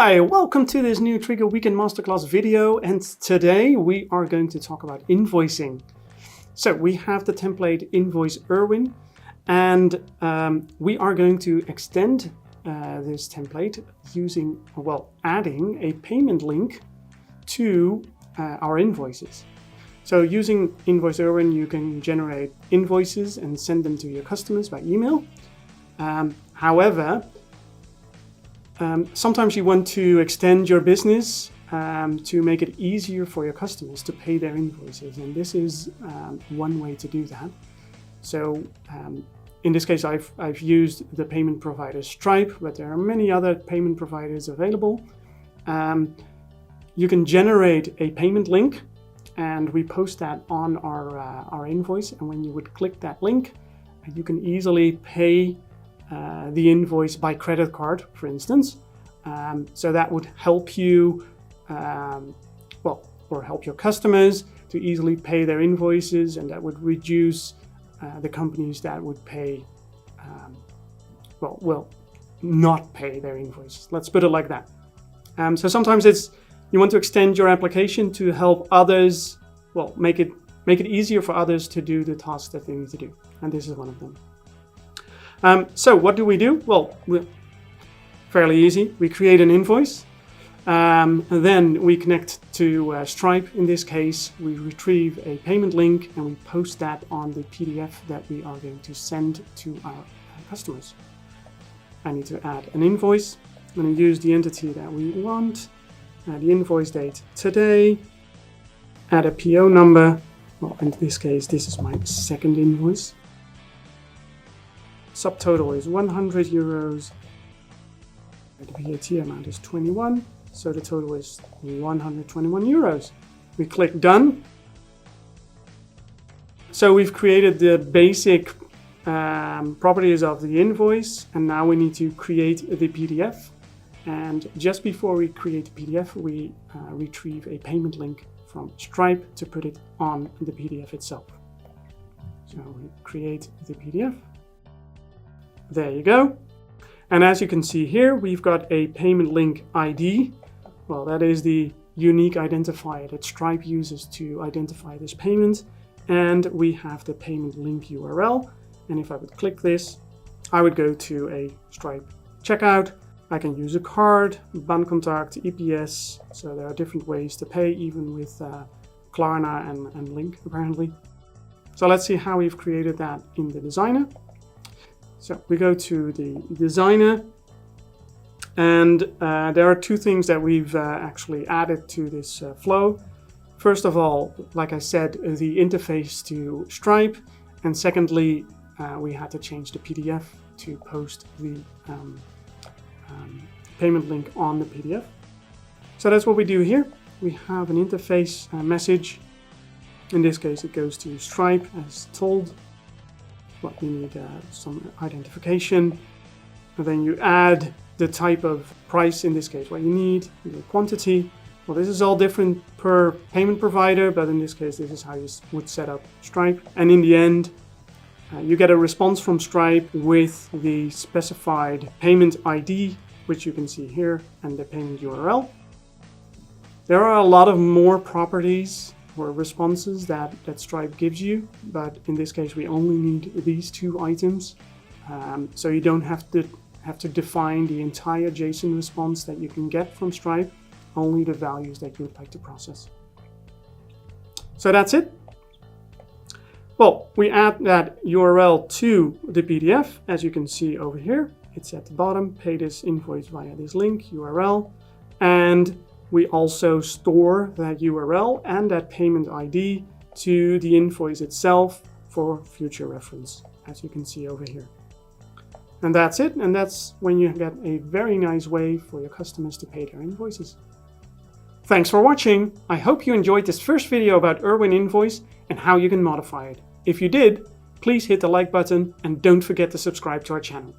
Hi, welcome to this new Triggre Weekend Masterclass video, and today we are going to talk about invoicing. So we have the template Invoice Irwin, and we are going to extend this template using, adding a payment link to our invoices. So using Invoice Irwin, you can generate invoices and send them to your customers by email. However, sometimes you want to extend your business to make it easier for your customers to pay their invoices, and this is one way to do that. So in this case, I've used the payment provider Stripe, but there are many other payment providers available. You can generate a payment link, and we post that on our invoice. And when you would click that link, you can easily pay the invoice by credit card, for instance. So that would help you, or help your customers to easily pay their invoices, and that would reduce the companies that would pay, not pay their invoices. Let's put it like that. So sometimes you want to extend your application to help others, make it easier for others to do the tasks that they need to do, and this is one of them. So what do we do? Well, fairly easy. We create an invoice, then we connect to Stripe. In this case, we retrieve a payment link and we post that on the PDF that we are going to send to our customers. I need to add an invoice. I'm going to use the entity that we want, the invoice date today, add a PO number. Well, in this case, this is my second invoice. Subtotal is 100 euros. The VAT amount is 21, so the total is 121 euros. We click done. So we've created the basic properties of the invoice, and now we need to create the PDF. And just before we create the PDF, we retrieve a payment link from Stripe to put it on the PDF itself. So we create the PDF. There you go. And as you can see here, we've got a payment link ID. Well, that is the unique identifier that Stripe uses to identify this payment. And we have the payment link URL. And if I would click this, I would go to a Stripe checkout. I can use a card, bankcontact, EPS. So there are different ways to pay, even with Klarna and Link, apparently. So let's see how we've created that in the designer. So we go to the designer, and there are two things that we've actually added to this flow. First of all, like I said, the interface to Stripe, and secondly, we had to change the PDF to post the payment link on the PDF. So that's what we do here. We have an interface message. In this case, it goes to Stripe as told. Well, you need some identification, and then you add the type of price, in this case what you need, the quantity. Well, this is all different per payment provider, but in this case this is how you would set up Stripe. And in the end, you get a response from Stripe with the specified payment ID, which you can see here, and the payment URL. There are a lot of more properties or responses that Stripe gives you, but in this case we only need these two items, so you don't have to define the entire JSON response that you can get from Stripe, only the values that you would like to process. So that's it. Well, we add that URL to the PDF, as you can see over here. It's at the bottom, pay this invoice via this link, URL, and we also store that URL and that payment ID to the invoice itself for future reference, as you can see over here. And that's it, and that's when you get a very nice way for your customers to pay their invoices. Thanks for watching. I hope you enjoyed this first video about Irwin Invoice and how you can modify it. If you did, please hit the like button and don't forget to subscribe to our channel.